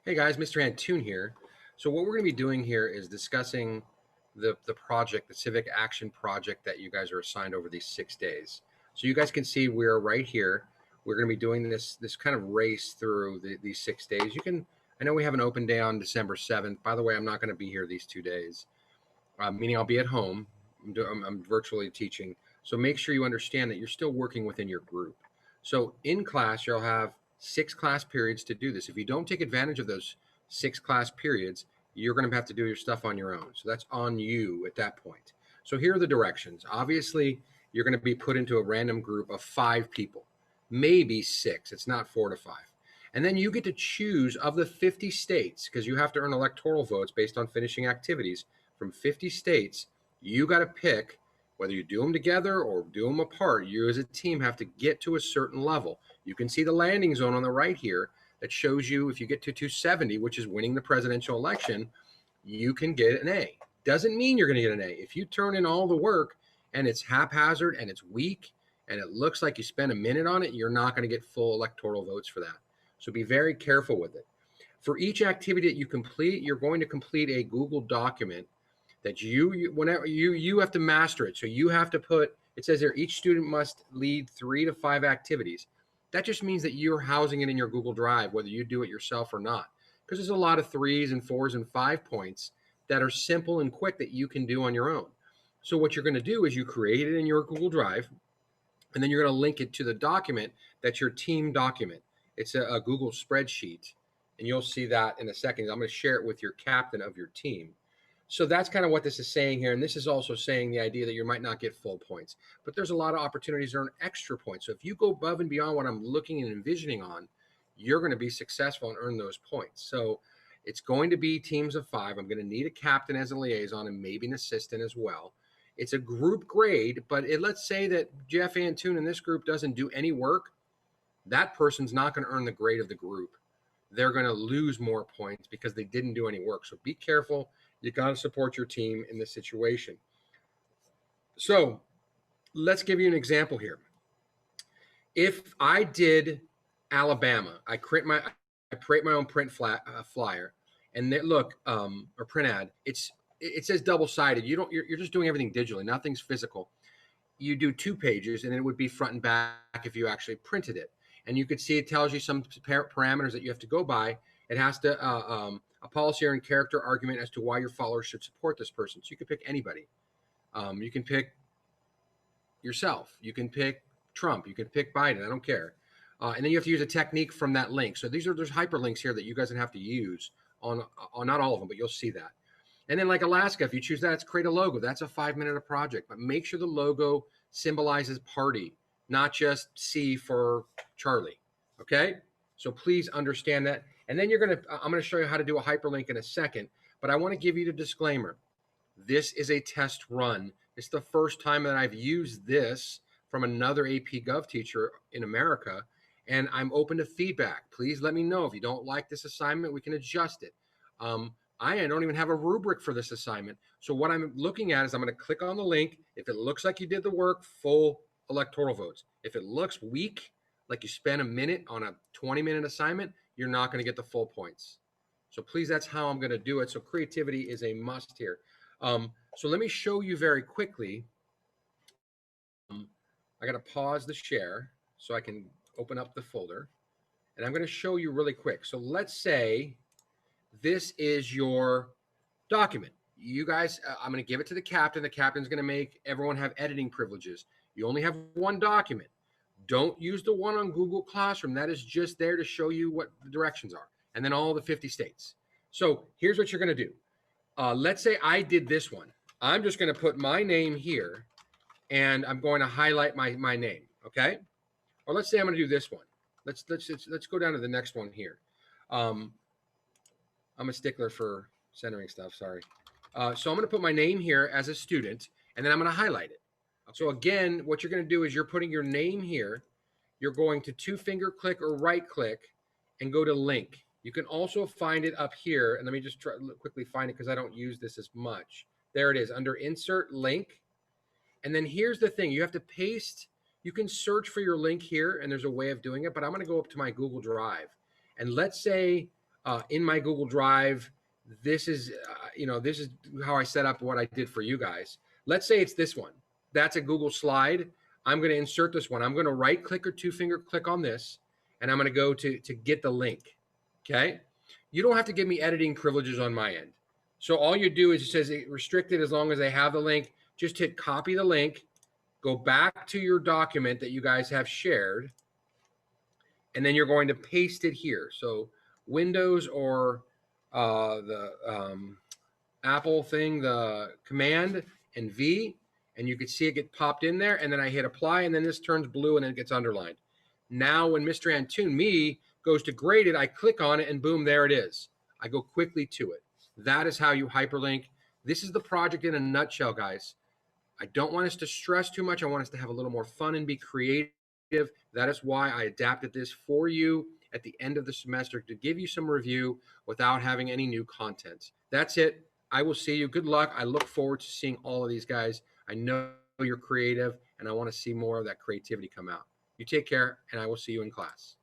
Hey guys, Mr. Antoon here. So what we're going to be doing here is discussing the project, the Civic Action Project that you guys are assigned over these 6 days. So you guys can see we're right here. We're going to be doing this kind of race through these 6 days. I know we have an open day on December 7th. By the way, I'm not going to be here these 2 days, meaning I'll be at home. I'm virtually teaching. So make sure you understand that you're still working within your group. So in class, you'll have 6 class periods to do this. If you don't take advantage of those 6 class periods, you're going to have to do your stuff on your own. So that's on you at that point. So here are the directions. Obviously, you're going to be put into a random group of 5 people, maybe 6. It's not 4 to 5. And then you get to choose of the 50 states, because you have to earn electoral votes based on finishing activities from 50 states. You got to pick whether you do them together or do them apart. You as a team have to get to a certain level. You can see the landing zone on the right here that shows you if you get to 270, which is winning the presidential election, you can get an A. Doesn't mean you're going to get an A. If you turn in all the work and it's haphazard and it's weak and it looks like you spent a minute on it, you're not going to get full electoral votes for that. So be very careful with it. For each activity that you complete, you're going to complete a Google document that you have to master it. So you have to put, it says here, each student must lead 3 to 5 activities. That just means that you're housing it in your Google Drive, whether you do it yourself or not. Because there's a lot of 3s and 4s and 5 points that are simple and quick that you can do on your own. So what you're going to do is you create it in your Google Drive, and then you're going to link it to the document that's your team document. It's a Google spreadsheet, and you'll see that in a second. I'm going to share it with your captain of your team. So that's kind of what this is saying here. And this is also saying the idea that you might not get full points, but there's a lot of opportunities to earn extra points. So if you go above and beyond what I'm looking and envisioning on, you're going to be successful and earn those points. So it's going to be teams of 5. I'm going to need a captain as a liaison and maybe an assistant as well. It's a group grade, but let's say that Jeff Antoon in this group doesn't do any work. That person's not going to earn the grade of the group. They're going to lose more points because they didn't do any work. So be careful. You got to support your team in this situation. So let's give you an example here. If I did Alabama, I create my own print flyer, and look, or print ad. It says double-sided. You're just doing everything digitally. Nothing's physical. You do 2 pages, and it would be front and back if you actually printed it. And you could see it tells you some parameters that you have to go by. It has to a policy and character argument as to why your followers should support this person. So you can pick anybody. You can pick yourself. You can pick Trump. You can pick Biden. I don't care. And then you have to use a technique from that link. So there's hyperlinks here that you guys have to use on not all of them, but you'll see that. And then like Alaska, if you choose that, it's create a logo. That's a 5-minute project. But make sure the logo symbolizes party, not just C for Charlie. Okay? So please understand that. And then I'm going to show you how to do a hyperlink in a second. But I want to give you the disclaimer. This is a test run. It's the first time that I've used this from another AP Gov teacher in America. And I'm open to feedback. Please let me know. If you don't like this assignment, we can adjust it. I don't even have a rubric for this assignment. So what I'm looking at is I'm going to click on the link. If it looks like you did the work, full electoral votes. If it looks weak, like you spent a minute on a 20-minute assignment, you're not going to get the full points. So please, that's how I'm going to do it. So creativity is a must here. So let me show you very quickly. I got to pause the share so I can open up the folder. And I'm going to show you really quick. So let's say this is your document. You guys, I'm going to give it to the captain. The captain's going to make everyone have editing privileges. You only have 1 document. Don't use the one on Google Classroom. That is just there to show you what the directions are. And then all the 50 states. So here's what you're going to do. Let's say I did this one. I'm just going to put my name here, and I'm going to highlight my name, okay? Or let's say I'm going to do this one. Let's go down to the next one here. I'm a stickler for centering stuff, sorry. So I'm going to put my name here as a student, and then I'm going to highlight it. So again, what you're going to do is you're putting your name here. You're going to 2-finger click or right click and go to link. You can also find it up here. And let me just quickly find it because I don't use this as much. There it is under insert link. And then here's the thing. You have to paste. You can search for your link here, and there's a way of doing it. But I'm going to go up to my Google Drive. And let's say in my Google Drive. This is, this is how I set up what I did for you guys. Let's say it's this one. That's a Google slide. I'm going to insert this one. I'm going to right click or two finger click on this, and I'm going to go to get the link. Okay. You don't have to give me editing privileges on my end. So all you do is it says restricted as long as I have the link. Just hit copy the link, go back to your document that you guys have shared, and then you're going to paste it here. So Windows or the Apple thing, the command and V, and you can see it get popped in there, and then I hit apply, and then this turns blue and then it gets underlined. Now when Mr. Antoon me goes to grade it, I click on it and boom, there it is. I go quickly to it. That is how you hyperlink. This is the project in a nutshell, guys. I don't want us to stress too much. I want us to have a little more fun and be creative. That is why I adapted this for you at the end of the semester to give you some review without having any new content. That's it. I will see you. Good luck. I look forward to seeing all of these guys. I know you're creative, and I want to see more of that creativity come out. You take care, and I will see you in class.